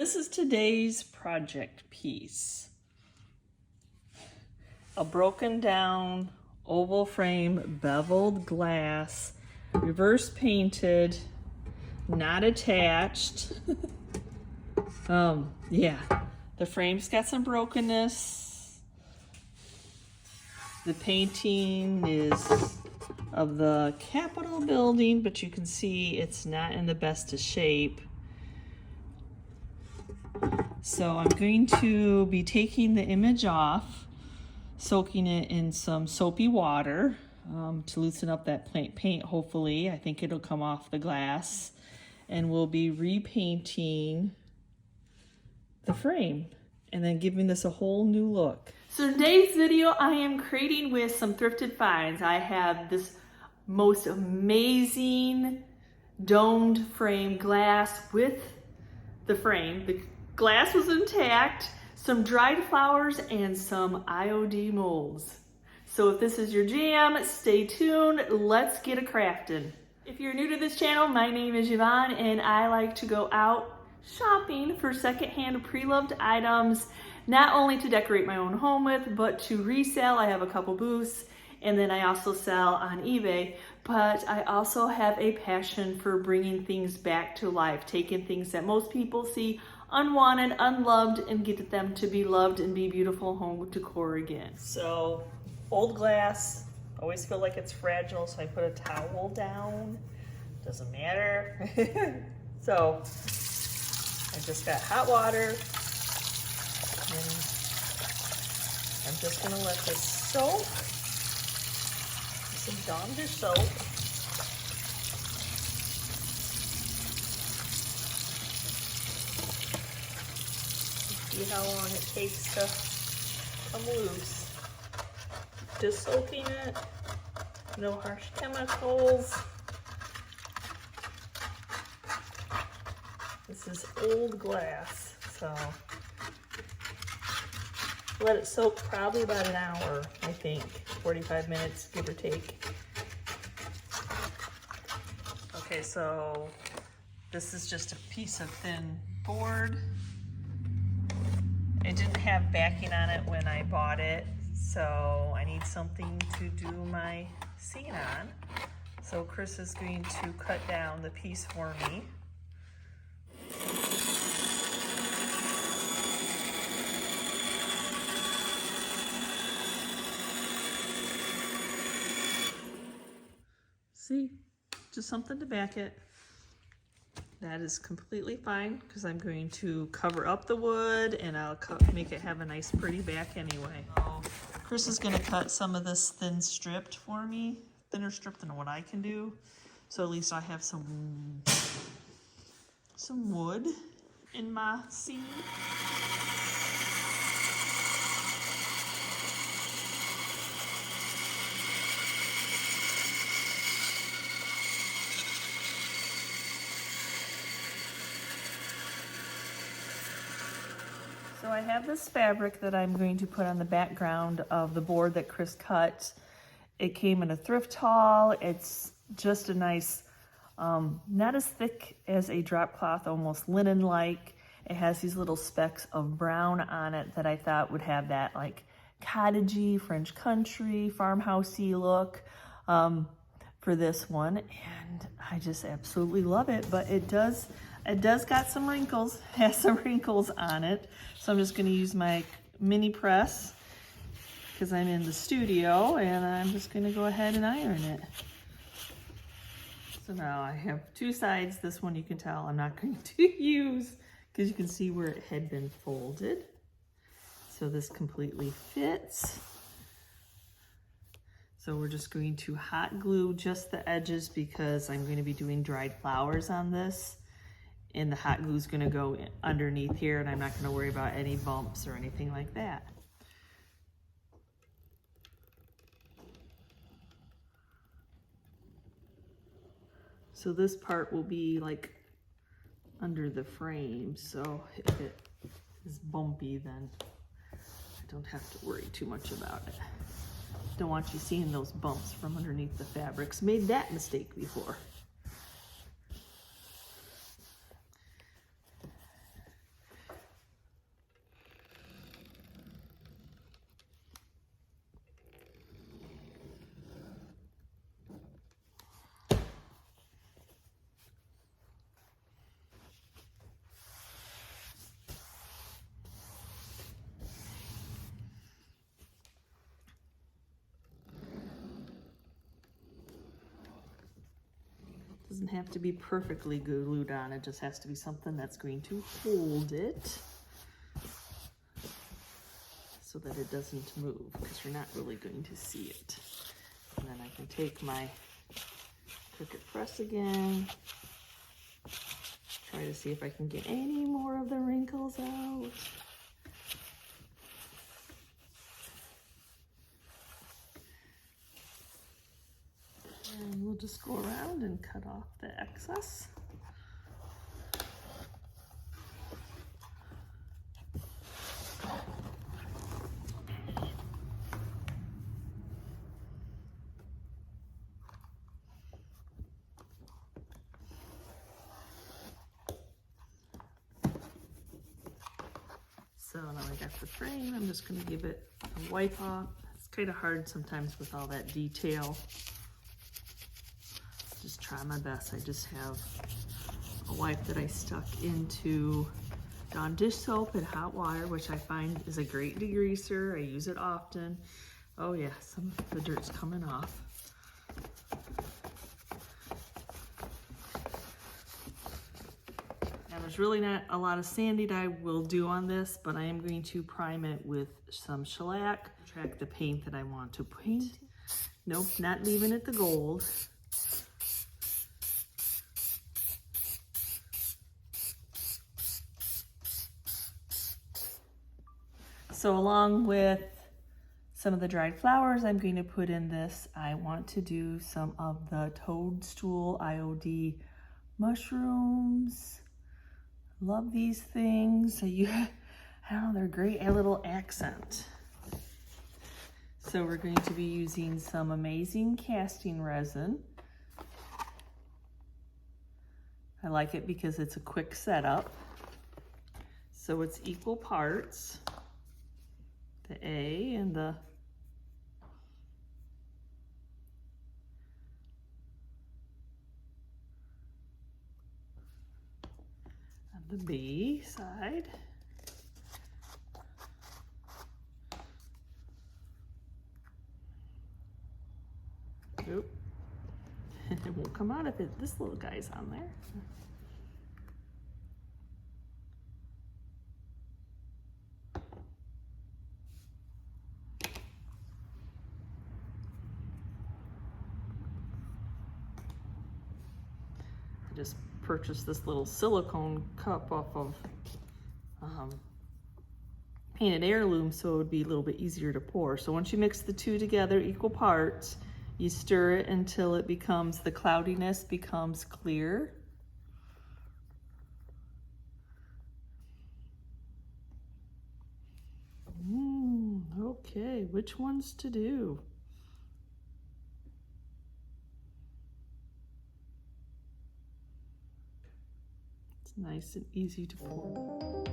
This is today's project piece. A broken down oval frame beveled glass, reverse painted, not attached. Yeah, the frame's got some brokenness. The painting is of the Capitol building, but you can see it's not in the best of shape. So I'm going to be taking the image off, soaking it in some soapy water to loosen up that paint, hopefully. I think it'll come off the glass. And we'll be repainting the frame and then giving this a whole new look. So in today's video, I am creating with some thrifted finds. I have this most amazing domed frame glass with the frame. The glass was intact, some dried flowers, and some IOD molds. So if this is your jam, stay tuned. Let's get a crafting. If you're new to this channel, my name is Yvonne, and I like to go out shopping for secondhand pre-loved items, not only to decorate my own home with, but to resell. I have a couple booths, and then I also sell on eBay. But I also have a passion for bringing things back to life, taking things that most people see unwanted, unloved, and get them to be loved and be beautiful home decor again. So old glass, always feel like it's fragile, so I put a towel down. Doesn't matter. So I just got hot water, and I'm just gonna let this soak. Some Dawn dish soap. See how long it takes to come loose. Just soaking it, no harsh chemicals. This is old glass, so let it soak probably about an hour, I think, 45 minutes, give or take. Okay, so this is just a piece of thin board. It didn't have backing on it when I bought it, so I need something to do my scene on. So Chris is going to cut down the piece for me. See, just something to back it. That is completely fine because I'm going to cover up the wood and I'll make it have a nice pretty back anyway. So Chris is going to cut some of this thin stripped for me, thinner stripped than what I can do. So at least I have some wood in my scene. So I have this fabric that I'm going to put on the background of the board that Chris cut. It came in a thrift haul. It's just a nice, not as thick as a drop cloth, almost linen-like. It has these little specks of brown on it that I thought would have that like cottagey, French country, farmhousey look for this one. And I just absolutely love it, but it does got some wrinkles, has some wrinkles on it. So I'm just gonna use my mini press because I'm in the studio, and I'm just gonna go ahead and iron it. So now I have two sides. This one you can tell I'm not going to use because you can see where it had been folded. So this completely fits. So we're just going to hot glue just the edges because I'm going to be doing dried flowers on this. And the hot glue is going to go underneath here, and I'm not going to worry about any bumps or anything like that. So this part will be like under the frame, so if it is bumpy, then I don't have to worry too much about it. Don't want you seeing those bumps from underneath the fabrics. Made that mistake before. Doesn't have to be perfectly glued on, it just has to be something that's going to hold it so that it doesn't move, because you're not really going to see it. And then I can take my Cricut press again, try to see if I can get any more of the wrinkles out. And we'll just go around and cut off the excess. So now I got the frame, I'm just gonna give it a wipe off. It's kind of hard sometimes with all that detail. Just try my best. I just have a wipe that I stuck into Dawn dish soap and hot water, which I find is a great degreaser. I use it often. Oh yeah, some of the dirt's coming off. There's really not a lot of sanding I will do on this, but I am going to prime it with some shellac. Track the paint that I want to paint. Nope, not leaving it the gold. So along with some of the dried flowers I'm going to put in this, I want to do some of the Toadstool IOD mushrooms. Love these things. I don't know, they're great, a little accent. So we're going to be using some amazing casting resin. I like it because it's a quick setup. So it's equal parts, the A and the B side. Oop. It won't come out if this little guy's on there. I just purchased this little silicone cup off of Painted Heirloom, so it would be a little bit easier to pour. So once you mix the two together equal parts, you stir it until it becomes, the cloudiness becomes clear. Okay, which ones to do? It's nice and easy to pour.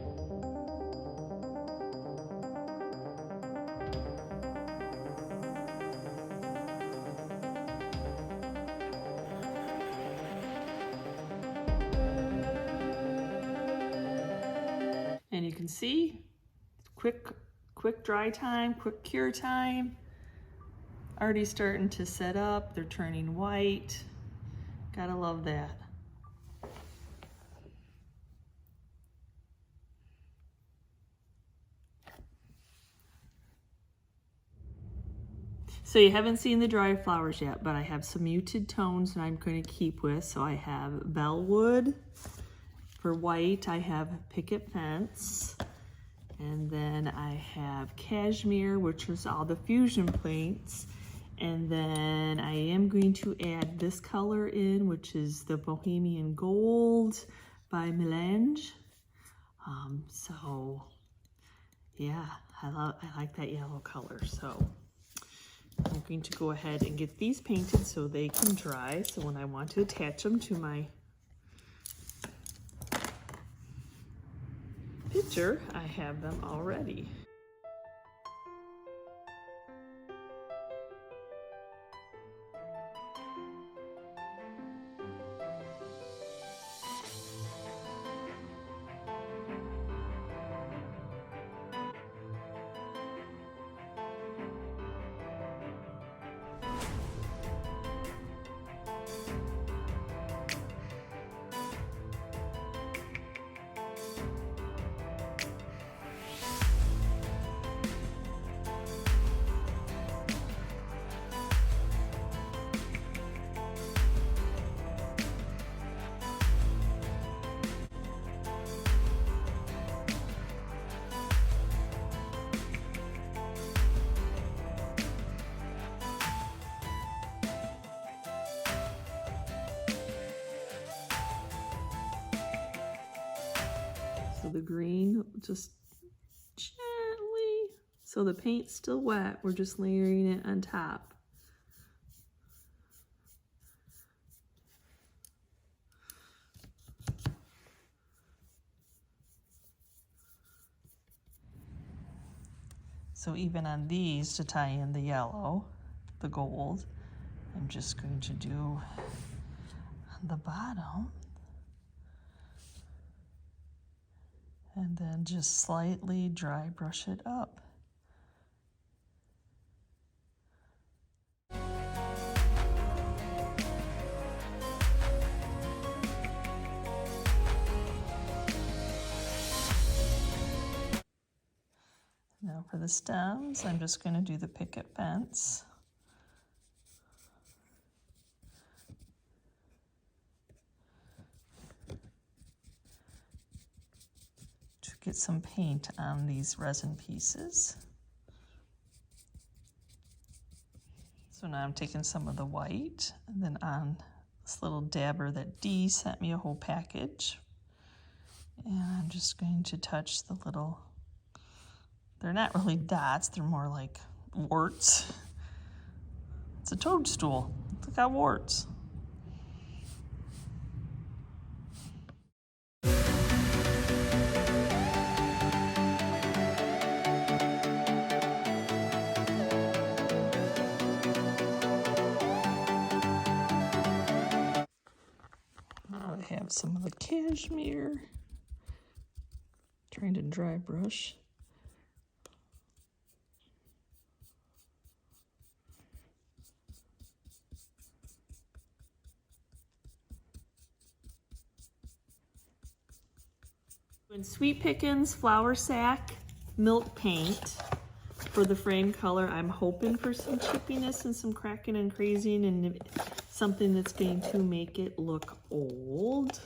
And you can see, quick dry time, quick cure time. Already starting to set up, they're turning white. Gotta love that. So you haven't seen the dry flowers yet, but I have some muted tones that I'm going to keep with. So I have Bellwood. For white, I have Picket Fence. And then I have Cashmere, which is all the fusion paints. And then I am going to add this color in, which is the Bohemian Gold by Melange. So yeah, I like that yellow color. So I'm going to go ahead and get these painted so they can dry. So when I want to attach them to my picture, I have them already. the green, just gently. So the paint's still wet, we're just layering it on top. So even on these, to tie in the yellow, the gold, I'm just going to do on the bottom. And then just slightly dry brush it up. Now for the stems, I'm just going to do the Picket fence. To get some paint on these resin pieces. So now I'm taking some of the white, and then on this little dabber that Dee sent me a whole package. And I'm just going to touch the little, they're not really dots, they're more like warts. It's a toadstool, it's got warts. I have some of the cashmere, trying to dry brush. Doing Sweet Pickins Flour Sack Milk Paint for the frame color. I'm hoping for some chippiness and some cracking and crazing and something that's going to make it look old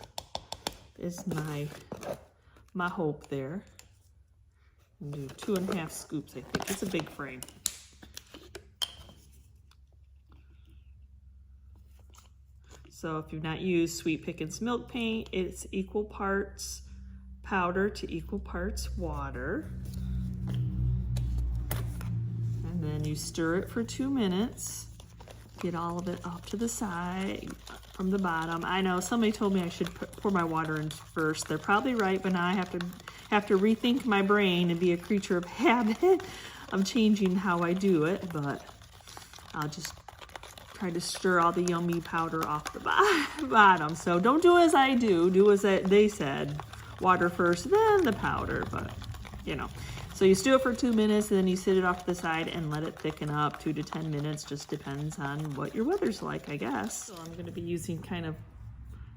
is my hope there. And do 2.5 scoops, I think. It's a big frame. So if you've not used Sweet Pickins milk paint, it's equal parts powder to equal parts water. And then you stir it for 2 minutes. Get all of it off to the side from the bottom. I know somebody told me I should pour my water in first. They're probably right, but now I have to rethink my brain and be a creature of habit of changing how I do it. But I'll just try to stir all the yummy powder off the bottom. So don't do as I do. Do as they said. Water first, then the powder. But you know. So you stew it for 2 minutes, and then you sit it off to the side and let it thicken up. 2 to 10 minutes, just depends on what your weather's like, I guess. So I'm gonna be using kind of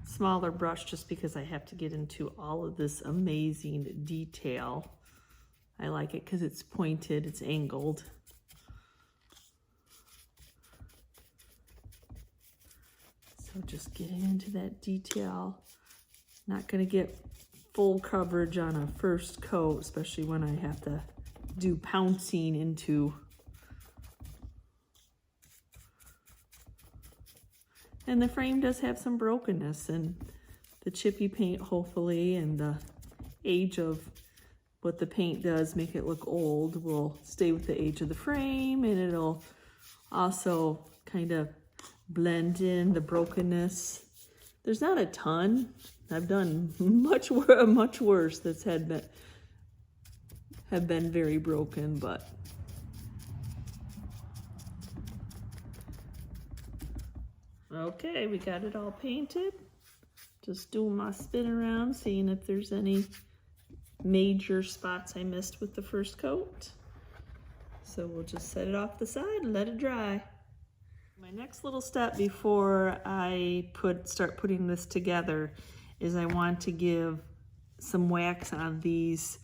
smaller brush just because I have to get into all of this amazing detail. I like it because it's pointed, it's angled. So just getting into that detail. Not gonna get full coverage on a first coat, especially when I have to do pouncing into. And the frame does have some brokenness, and the chippy paint hopefully and the age of what the paint does make it look old will stay with the age of the frame, and it'll also kind of blend in the brokenness. There's not a ton. I've done much worse that's have been very broken, but okay, we got it all painted. Just doing my spin around, seeing if there's any major spots I missed with the first coat. So we'll just set it off the side and let it dry. My next little step before I start putting this together is I want to give some wax on these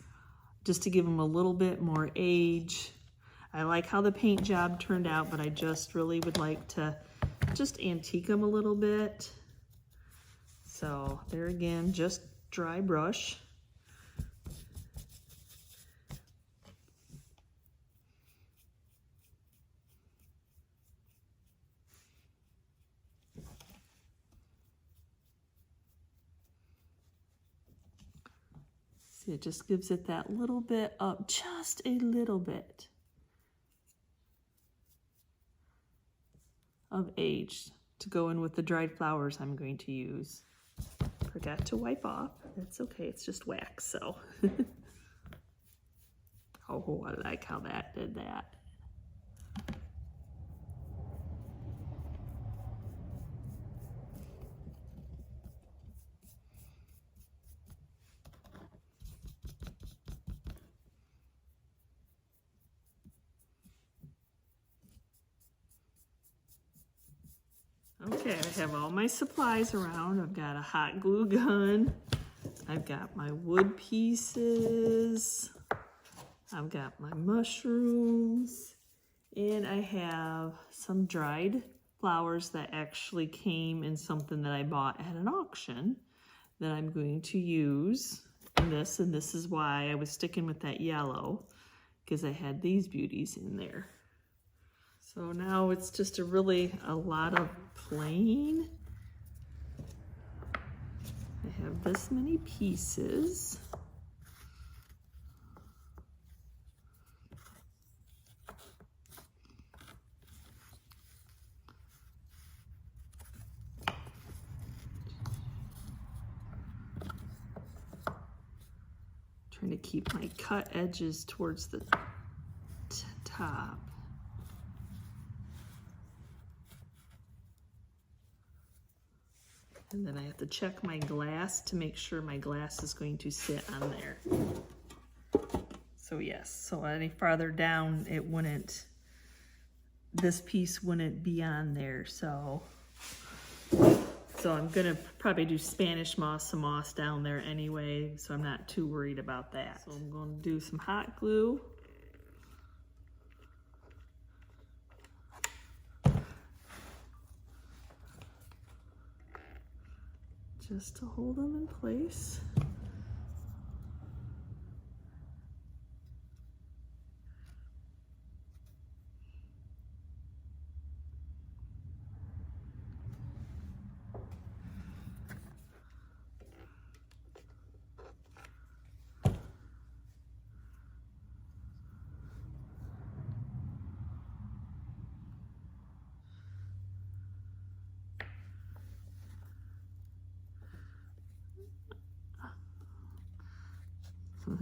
just to give them a little bit more age. I like how the paint job turned out, but I just really would like to just antique them a little bit. So there again, just dry brush. See, it just gives it that little bit of, just a little bit of age to go in with the dried flowers I'm going to use. Forgot to wipe off. That's okay, it's just wax, so. Oh, I like how that did that. Okay, I have all my supplies around. I've got a hot glue gun. I've got my wood pieces. I've got my mushrooms. And I have some dried flowers that actually came in something that I bought at an auction that I'm going to use in this. And this is why I was sticking with that yellow, because I had these beauties in there. So now it's just a lot of plain. I have this many pieces. Trying to keep my cut edges towards the top. And then I have to check my glass to make sure my glass is going to sit on there. So yes, so any farther down, it wouldn't, this piece wouldn't be on there. So I'm gonna probably do Spanish moss, some moss down there anyway, so I'm not too worried about that. So I'm gonna do some hot glue. Just to hold them in place.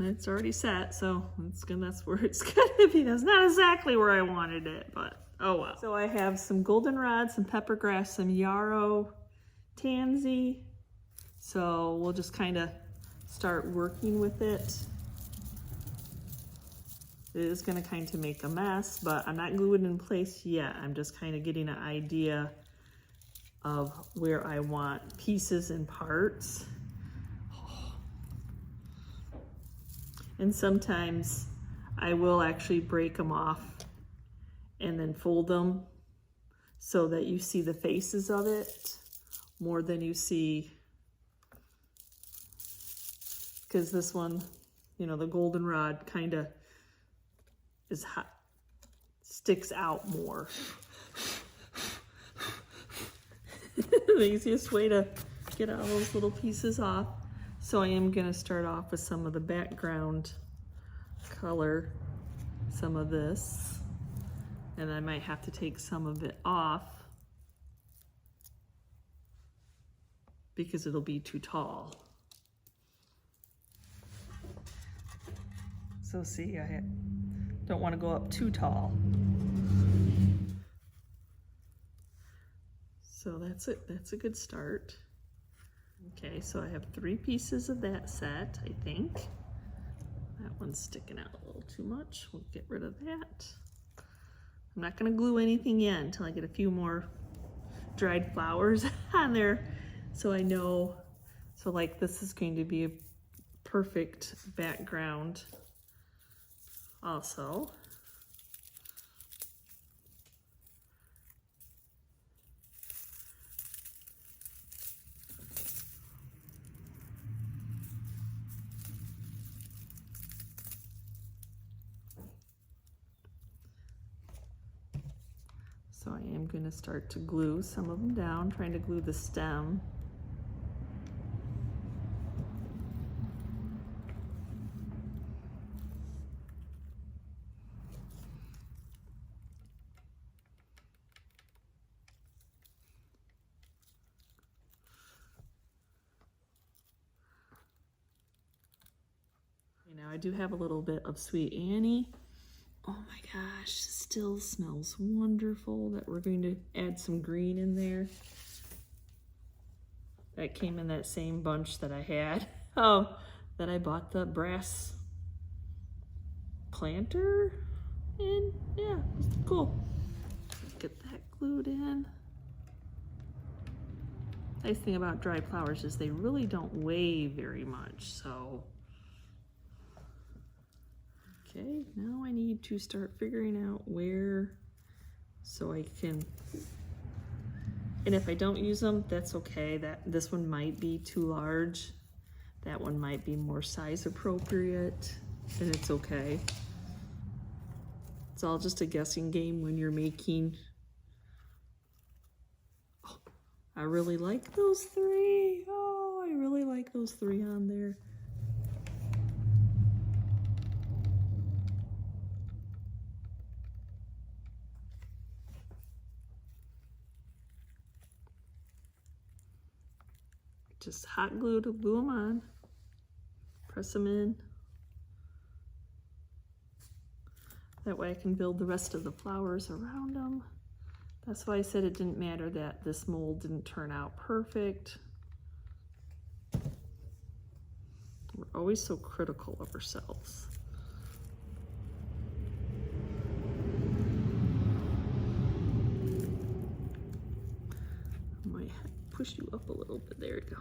It's already set, so that's where it's gonna be. That's not exactly where I wanted it, but oh well. So I have some goldenrod, some peppergrass, some yarrow, tansy. So we'll just kind of start working with it. It is gonna kind of make a mess, but I'm not gluing it in place yet. I'm just kind of getting an idea of where I want pieces and parts. And sometimes I will actually break them off and then fold them so that you see the faces of it more than you see, because this one, you know, the goldenrod kind of is hot, sticks out more. The easiest way to get all those little pieces off. So I am going to start off with some of the background color, some of this, and I might have to take some of it off because it'll be too tall. So see, I don't want to go up too tall. So that's it. That's a good start. Okay, so I have 3 pieces of that set, I think. That one's sticking out a little too much. We'll get rid of that. I'm not gonna glue anything yet until I get a few more dried flowers on there, so I know. So like this is going to be a perfect background also. So I am going to start to glue some of them down, trying to glue the stem. Now I do have a little bit of Sweet Annie. Oh my gosh, still smells wonderful. That we're going to add some green in there. That came in that same bunch that I had. Oh, that I bought the brass planter in. Yeah, it's cool. Get that glued in. Nice thing about dried flowers is they really don't weigh very much, so. Okay, now I need to start figuring out where, so I can, and if I don't use them, that's okay. This one might be too large. That one might be more size appropriate, and it's okay. It's all just a guessing game when you're making. Oh, I really like those three. Oh, I really like those three on there. Just hot glue to glue them on. Press them in. That way I can build the rest of the flowers around them. That's why I said it didn't matter that this mold didn't turn out perfect. We're always so critical of ourselves. I might push you up a little bit. There you go.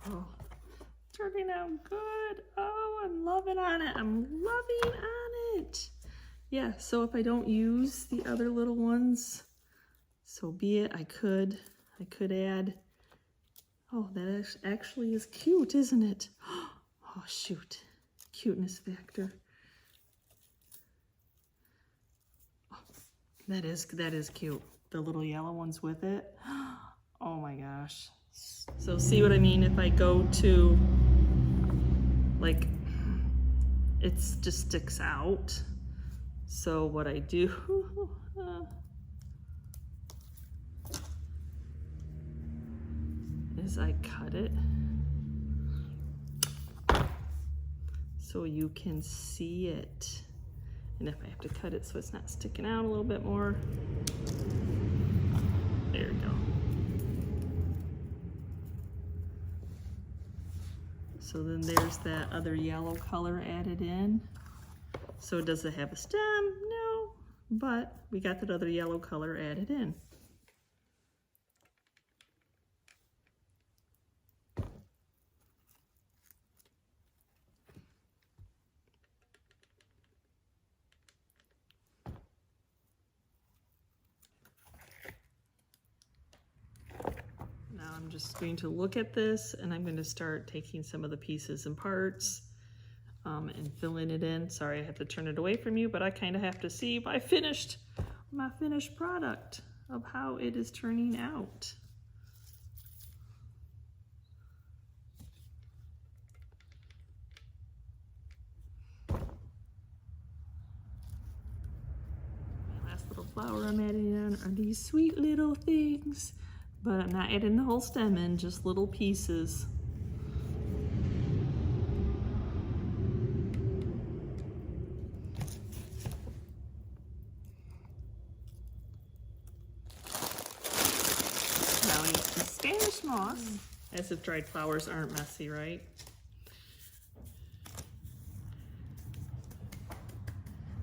Oh, turning out good. Oh, I'm loving on it. I'm loving on it. Yeah, so if I don't use the other little ones, so be it. I could add. Oh, that actually is cute, isn't it? Oh, shoot. Cuteness factor. Oh, that is cute. The little yellow ones with it. Oh my gosh. So see what I mean? If I go to, like, it just sticks out. So what I do, is I cut it so you can see it. And if I have to cut it so it's not sticking out a little bit more, there we go. So then there's that other yellow color added in. So does it have a stem? No, but we got that other yellow color added in. I'm just going to look at this and I'm going to start taking some of the pieces and parts and filling it in. Sorry, I have to turn it away from you, but I kind of have to see my finished product of how it is turning out. My last little flower I'm adding in are these sweet little things. But I'm not adding the whole stem in, just little pieces. Now we need some Spanish moss. As if dried flowers aren't messy, right?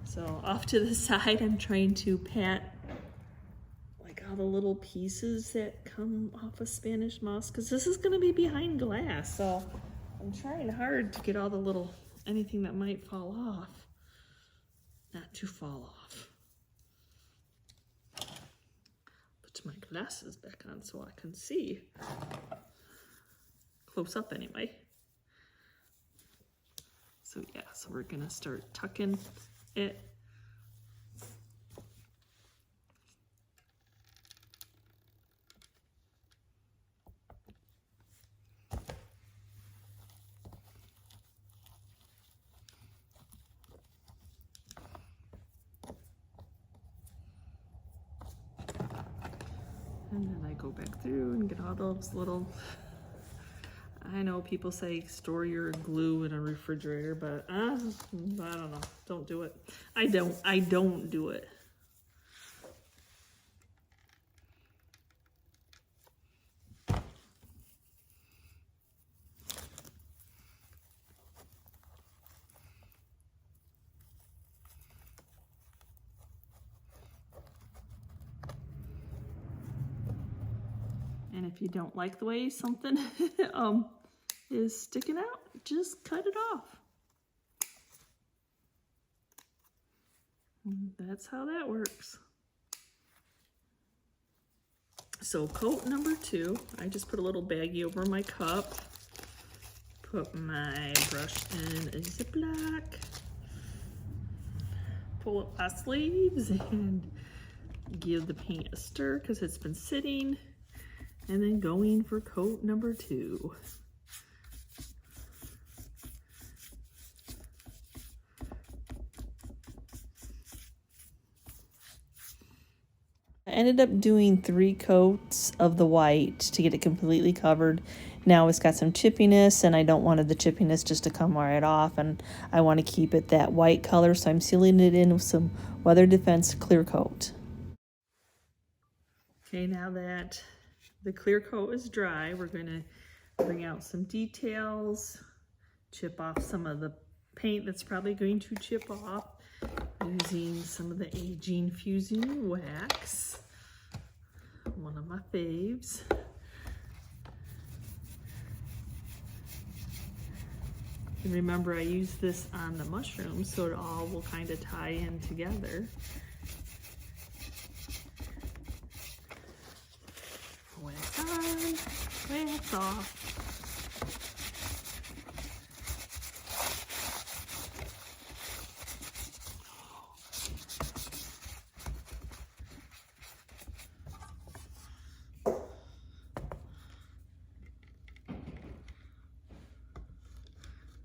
So off to the side, I'm trying to pat all the little pieces that come off of Spanish moss, because this is going to be behind glass, so I'm trying hard to get all the little, anything that might fall off, not to fall off. Put my glasses back on so I can see. Close up anyway. So yeah, so we're going to start tucking it. And then I go back through and get all those little, I know people say store your glue in a refrigerator, but I don't know. Don't do it. I don't do it. And if you don't like the way something is sticking out, just cut it off. And that's how that works. So coat number 2, I just put a little baggie over my cup, put my brush in a Ziploc, pull up my sleeves and give the paint a stir because it's been sitting. And then going for coat number 2. I ended up doing 3 coats of the white to get it completely covered. Now it's got some chippiness, and I don't want the chippiness just to come right off, and I want to keep it that white color, so I'm sealing it in with some Weather Defense clear coat. Okay, now that the clear coat is dry, we're going to bring out some details, chip off some of the paint that's probably going to chip off using some of the aging fusing wax, one of my faves. And remember, I use this on the mushrooms, so it all will kind of tie in together. Wax on, wax off.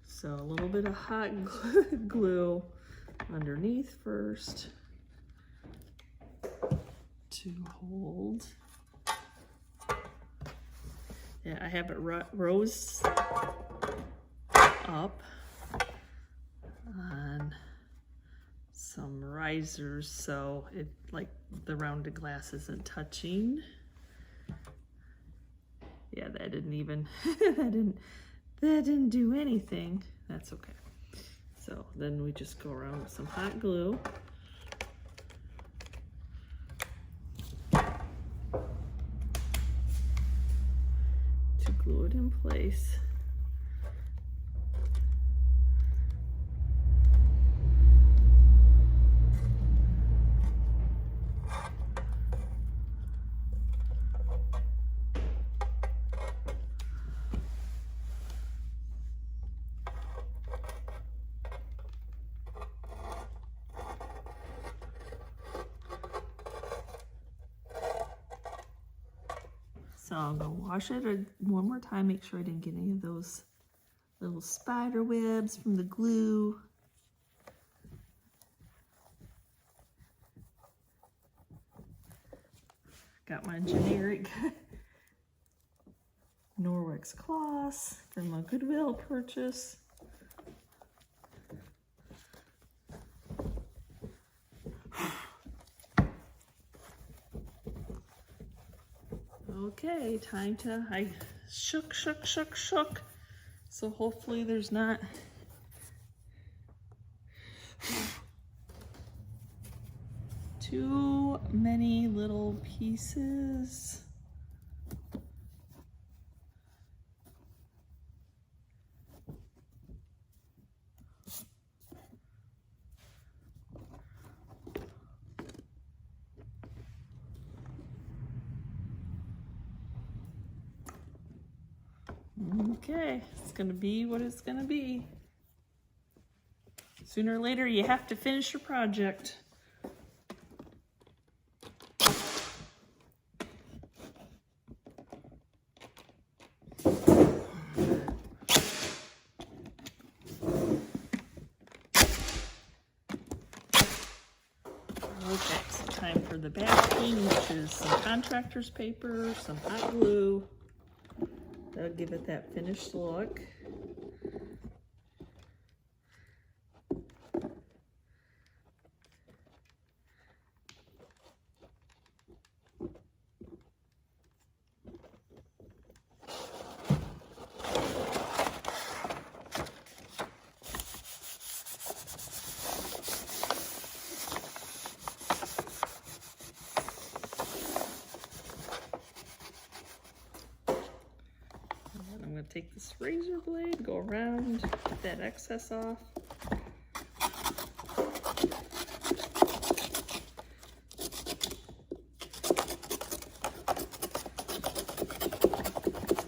So a little bit of hot glue underneath first to hold. Yeah, I have it rose up on some risers so it like the rounded glass isn't touching. Yeah, that didn't even that didn't do anything. That's okay. So then we just go around with some hot glue. To glue it in place. So I'll go wash it one more time, make sure I didn't get any of those little spider webs from the glue. Got my generic Norwex cloths from a Goodwill purchase. Okay, time to, I shook. So hopefully there's not too many little pieces. Okay, it's gonna be what it's gonna be. Sooner or later, you have to finish your project. Okay, so time time for the backing, which is some contractor's paper, some hot glue. That'll give it that finished look. Take this razor blade, go around, get that excess off.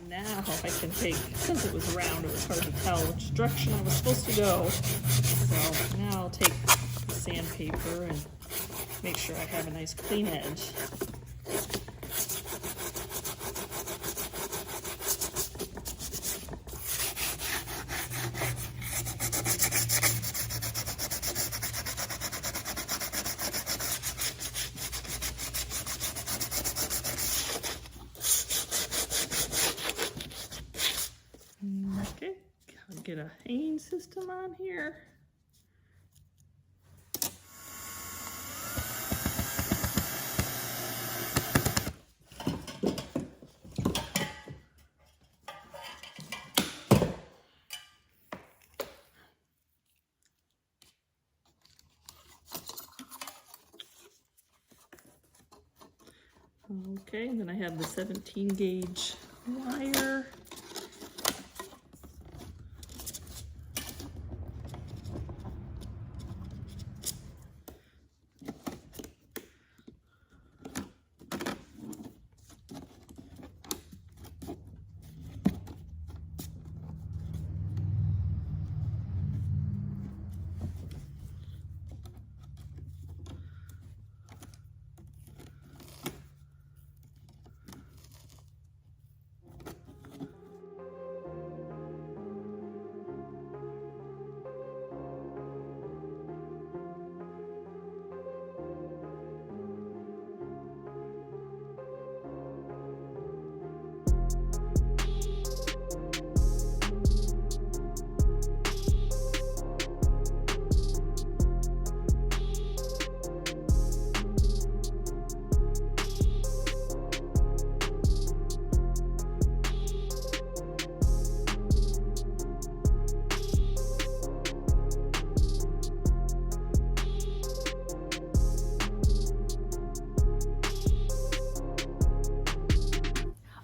Now I can take, since it was round, it was hard to tell which direction I was supposed to go. So now I'll take the sandpaper and make sure I have a nice clean edge. Okay, I'll get a hanging system on here. Okay, and then I have the 17 gauge wire.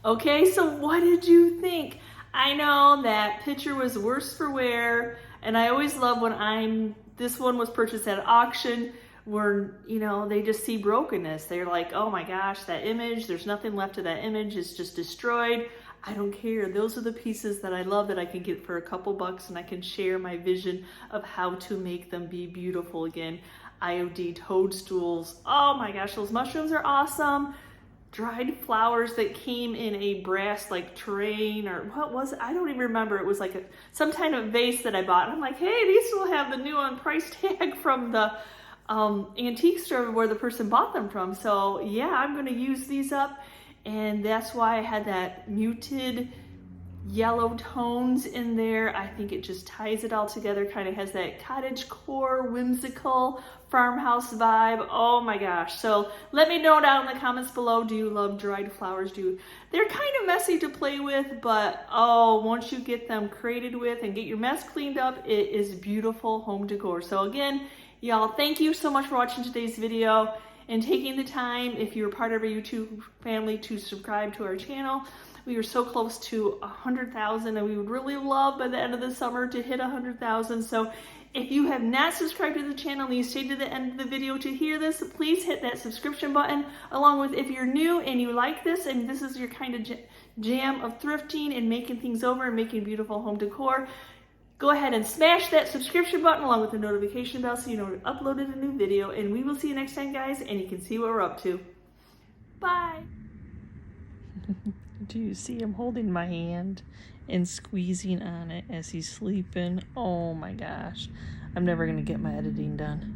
Okay, so what did you think? I know that picture was worse for wear, and I always love when this one was purchased at auction where, you know, they just see brokenness. They're like, oh my gosh, that image, there's nothing left of that image, it's just destroyed. I don't care. Those are the pieces that I love that I can get for a couple bucks, and I can share my vision of how to make them be beautiful again. IOD toadstools. Oh my gosh, those mushrooms are awesome. Dried flowers that came in a brass like terrain, or what was it? I don't even remember. It was like some kind of vase that I bought. And I'm like, hey, these still have the new on price tag from the antique store where the person bought them from. So yeah, I'm going to use these up. And that's why I had that muted yellow tones in there. I think it just ties it all together, kind of has that cottagecore, whimsical farmhouse vibe. Oh my gosh. So let me know down in the comments below, do you love dried flowers? They're kind of messy to play with, but oh, once you get them created with and get your mess cleaned up, it is beautiful home decor. So again, y'all, thank you so much for watching today's video and taking the time, if you're part of our YouTube family, to subscribe to our channel. We are so close to 100,000, and we would really love by the end of the summer to hit 100,000. So if you have not subscribed to the channel and you stayed to the end of the video to hear this, please hit that subscription button. Along with, if you're new and you like this and this is your kind of jam of thrifting and making things over and making beautiful home decor, go ahead and smash that subscription button along with the notification bell so you know we've uploaded a new video. And we will see you next time, guys, and you can see what we're up to. Bye. Do you see him holding my hand and squeezing on it as he's sleeping? Oh my gosh. I'm never going to get my editing done.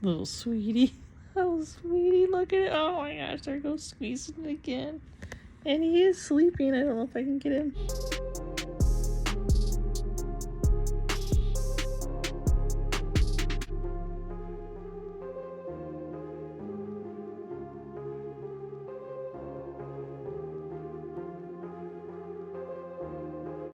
Little sweetie. Oh, sweetie, look at it. Oh my gosh, there goes squeezing it again. And he is sleeping. I don't know if I can get him.